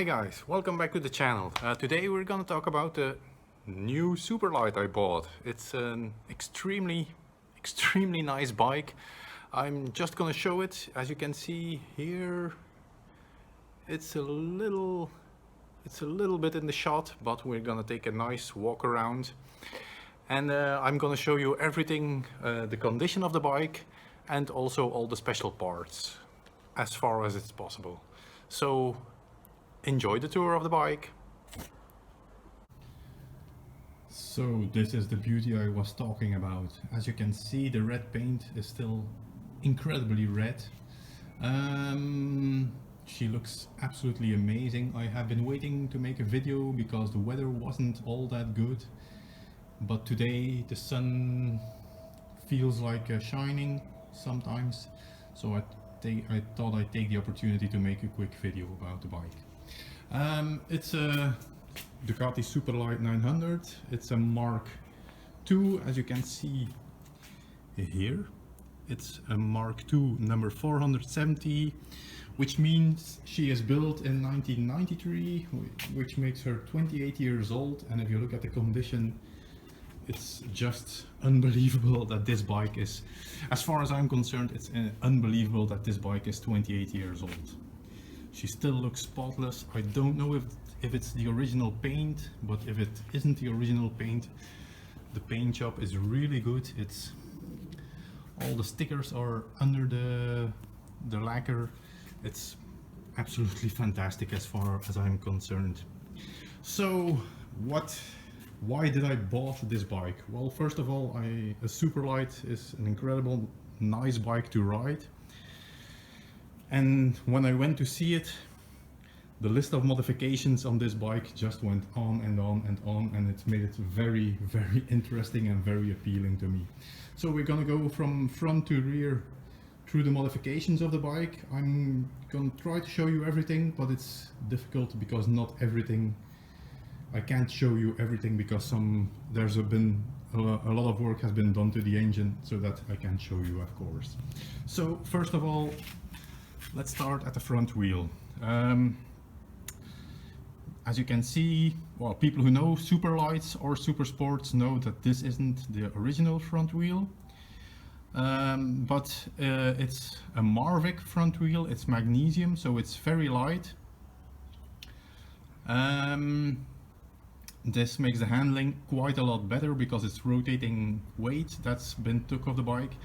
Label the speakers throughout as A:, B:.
A: Hi guys, welcome back to the channel. Today we're gonna talk about the new Superlight I bought. It's an extremely nice bike. I'm just gonna show it. As you can see here, it's a little bit in the shot, but we're gonna take a nice walk around. And I'm gonna show you everything, the condition of the bike and also all the special parts as far as it's possible. So enjoy the tour of the bike. So this is the beauty I was talking about. As you can see, the red paint is still incredibly red. She looks absolutely amazing. I have been waiting to make a video because the weather wasn't all that good, but today the sun feels like shining sometimes, so I thought I'd take the opportunity to make a quick video about the bike. It's a Ducati Superlight 900. It's a Mark II, as you can see here. It's a Mark II number 470, which means she is built in 1993, which makes her 28 years old. And if you look at the condition, it's just unbelievable that this bike is, as far as I'm concerned, it's unbelievable that this bike is 28 years old. She still looks spotless. I don't know if it's the original paint, but if it isn't the original paint, the paint job is really good. It's all the stickers are under the lacquer. It's absolutely fantastic as far as I'm concerned. So why did I bought this bike? Well, first of all, a Superlight is an incredible nice bike to ride. And when I went to see it, the list of modifications on this bike just went on and on and on, and it made it very interesting and very appealing to me. So we're gonna go from front to rear through the modifications of the bike. I'm gonna try to show you everything, but it's difficult because not everything, I can't show you everything because there's been a lot of work has been done to the engine, so that I can't show you, of course. So first of all, let's start at the front wheel. As you can see, well, people who know Superlights or Super Sports know that this isn't the original front wheel, but it's a Marvic front wheel. It's magnesium, so it's very light. This makes the handling quite a lot better because it's rotating weight that's been took off the bike,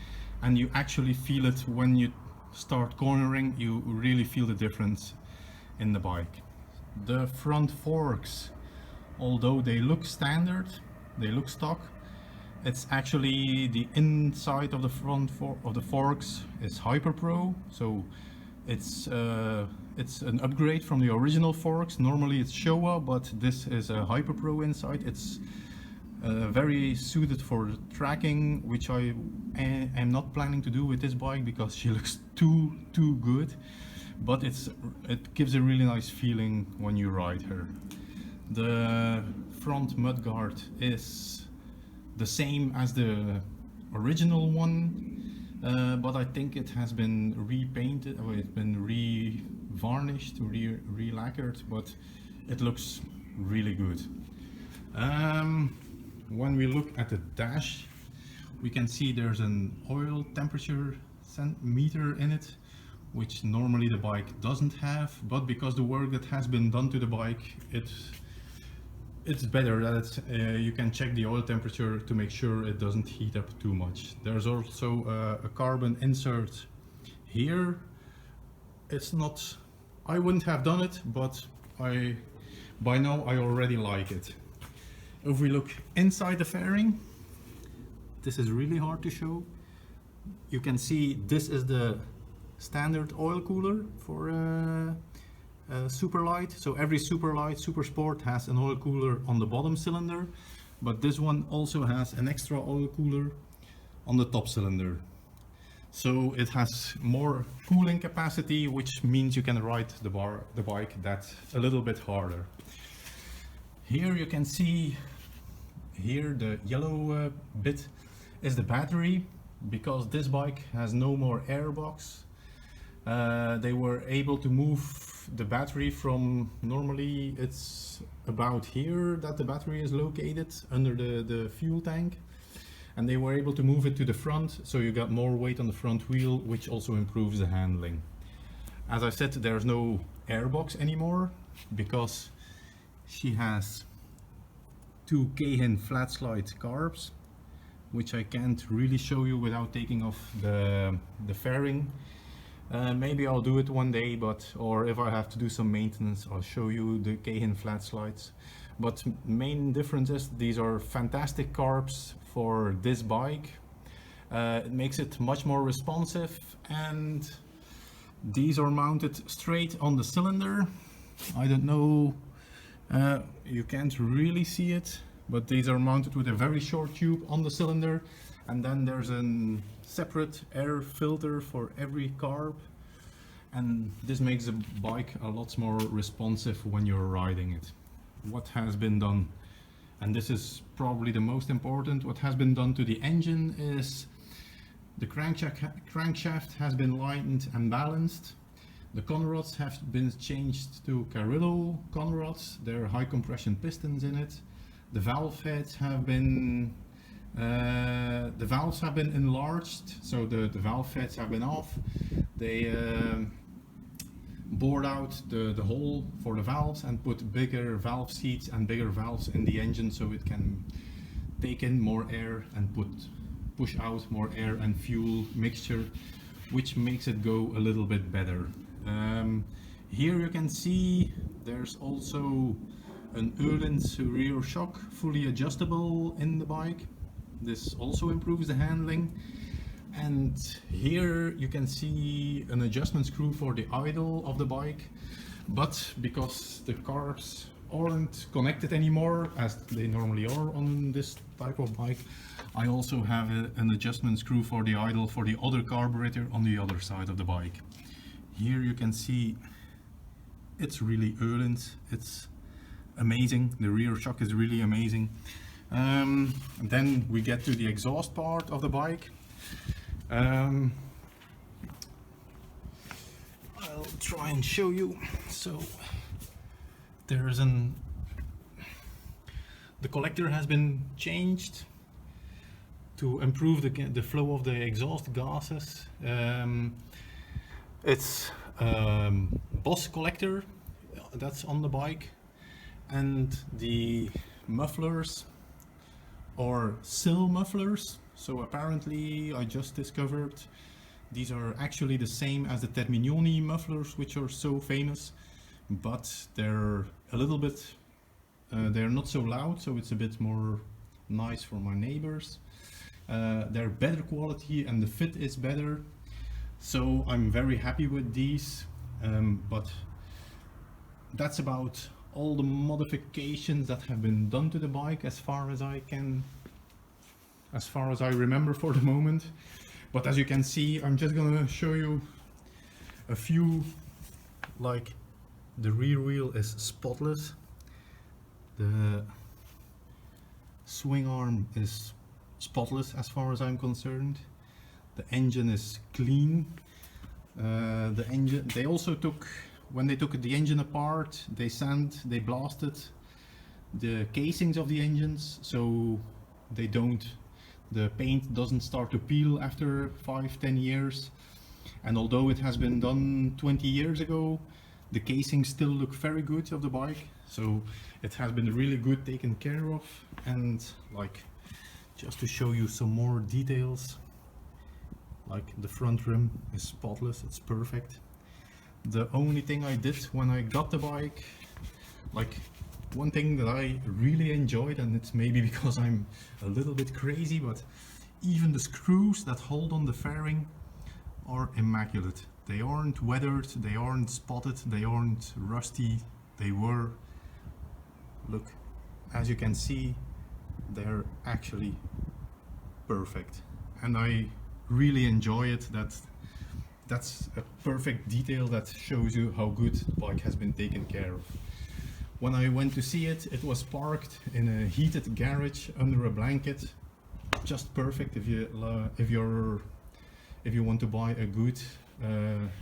A: and you actually feel it when you start cornering. You really feel the difference in the bike. The front forks, although they look standard, they look stock, it's actually the inside of the front of the forks is Hyper Pro, so it's an upgrade from the original forks. Normally it's Showa, but this is a Hyper Pro inside. It's very suited for tracking, which I am not planning to do with this bike because she looks too good, but it gives a really nice feeling when you ride her. The front mudguard is the same as the original one, but I think it has been repainted, or it's been re-varnished, re-lacquered, but it looks really good. When we look at the dash, we can see there's an oil temperature meter in it, which normally the bike doesn't have, but because the work that has been done to the bike, it's better that you can check the oil temperature to make sure it doesn't heat up too much. There's also a carbon insert here. It's not, I wouldn't have done it, but by now I already like it. If we look inside the fairing, this is really hard to show. You can see this is the standard oil cooler for Superlight. So every Superlight, Super Sport has an oil cooler on the bottom cylinder, but this one also has an extra oil cooler on the top cylinder. So it has more cooling capacity, which means you can ride the bike that a little bit harder. Here you can see, here the yellow bit is the battery, because this bike has no more airbox. They were able to move the battery from, normally it's about here that the battery is located under the fuel tank, and they were able to move it to the front, so you got more weight on the front wheel, which also improves the handling. As I said, there's no airbox anymore because she has two K-hin flat slide carbs, which I can't really show you without taking off the fairing. Maybe I'll do it one day, or if I have to do some maintenance, I'll show you the K-hin flat slides. But main difference is these are fantastic carbs for this bike. It makes it much more responsive, and these are mounted straight on the cylinder. I don't know, you can't really see it, but these are mounted with a very short tube on the cylinder, and then there's a separate air filter for every carb, and this makes the bike a lot more responsive when you're riding it. What has been done, and this is probably the most important, what has been done to the engine is the crankshaft has been lightened and balanced. The conrods have been changed to Carrillo conrods. There are high compression pistons in it. The valve heads have been the valves have been enlarged, so the valve heads have been off. They bored out the hole for the valves and put bigger valve seats and bigger valves in the engine, so it can take in more air and push out more air and fuel mixture, which makes it go a little bit better. Here you can see there's also an Öhlins rear shock, fully adjustable in the bike. This also improves the handling. And here you can see an adjustment screw for the idle of the bike, but because the carbs aren't connected anymore as they normally are on this type of bike, I also have an adjustment screw for the idle for the other carburetor on the other side of the bike. Here you can see it's really Öhlins, it's amazing, the rear shock is really amazing. And then we get to the exhaust part of the bike. I'll try and show you. So there's the collector has been changed to improve the flow of the exhaust gases. It's Boss collector that's on the bike, and the mufflers are sill mufflers. So apparently I just discovered these are actually the same as the Terminioni mufflers, which are so famous, but they're a little bit they're not so loud, so it's a bit more nice for my neighbors. They're better quality and the fit is better, so I'm very happy with these. But that's about all the modifications that have been done to the bike as far as I remember for the moment. But as you can see, I'm just gonna show you a few. Like, the rear wheel is spotless, the swing arm is spotless as far as I'm concerned, the engine is clean. The engine, they also took, when they took the engine apart, they blasted the casings of the engines, so the paint doesn't start to peel after 5-10 years. And although it has been done 20 years ago, the casings still look very good of the bike, so it has been really good taken care of. And like, just to show you some more details, like the front rim is spotless, it's perfect. The only thing I did when I got the bike, like one thing that I really enjoyed, and it's maybe because I'm a little bit crazy, but even the screws that hold on the fairing are immaculate. They aren't weathered, they aren't spotted, they aren't rusty. They were, look, as you can see, they're actually perfect. And I really enjoy it. That's a perfect detail that shows you how good the bike has been taken care of. When I went to see it, it was parked in a heated garage under a blanket. Just perfect if you want to buy a good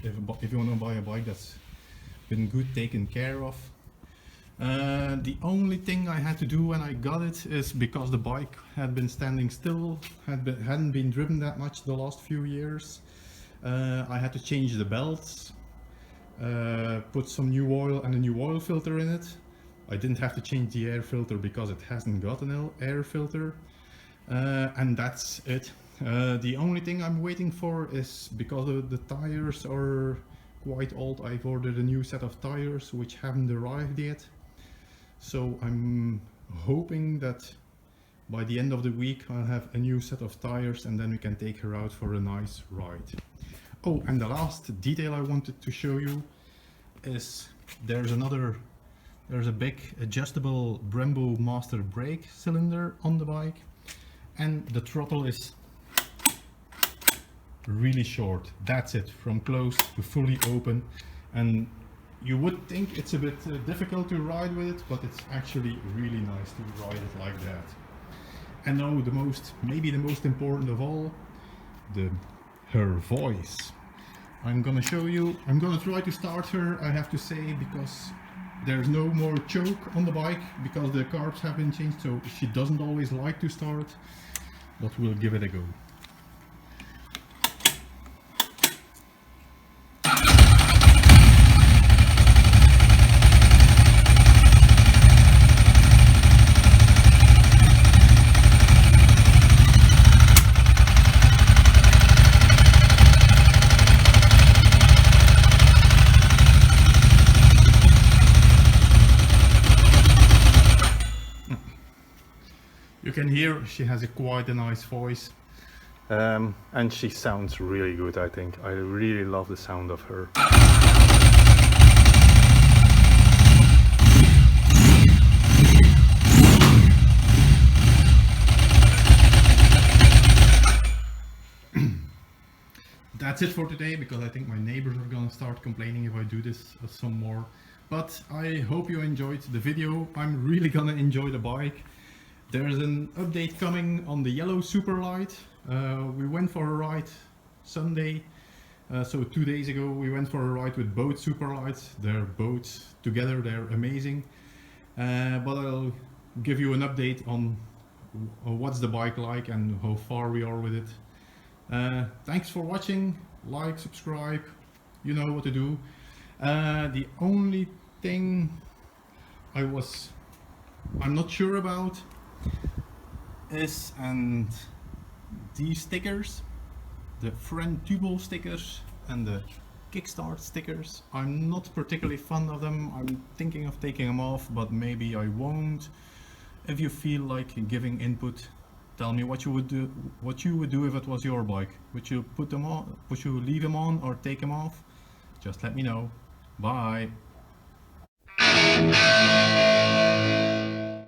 A: if you want to buy a bike that's been good taken care of. The only thing I had to do when I got it is because the bike had been standing still, hadn't been driven that much the last few years. I had to change the belts, put some new oil and a new oil filter in it. I didn't have to change the air filter because it hasn't got an air filter. And that's it. The only thing I'm waiting for is, because the tires are quite old, I've ordered a new set of tires which haven't arrived yet. So I'm hoping that by the end of the week I'll have a new set of tires and then we can take her out for a nice ride. Oh, and the last detail I wanted to show you is there's a big adjustable Brembo master brake cylinder on the bike, and the throttle is really short. That's it, from close to fully open. And you would think it's a bit difficult to ride with it, but it's actually really nice to ride it like that. And now maybe the most important of all, her voice. I'm gonna show you. I'm gonna try to start her, I have to say, because there's no more choke on the bike because the carbs have been changed, so she doesn't always like to start, but we'll give it a go. You can hear she has quite a nice voice, and she sounds really good. I think I really love the sound of her. That's it for today, because I think my neighbors are gonna start complaining if I do this some more. But I hope you enjoyed the video. I'm really gonna enjoy the bike. There's an update coming on the yellow Superlight. We went for a ride Sunday, so 2 days ago we went for a ride with both Superlights. They're both together, they're amazing. But I'll give you an update on what's the bike like and how far we are with it. Thanks for watching, like, subscribe, you know what to do. The only thing I'm not sure about is, and these stickers, the front tubal stickers and the kickstart stickers, I'm not particularly fond of them. I'm thinking of taking them off, but maybe I won't. If you feel like giving input, tell me what you would do if it was your bike. Would you put them on, would you leave them on or take them off? Just let me know. Bye.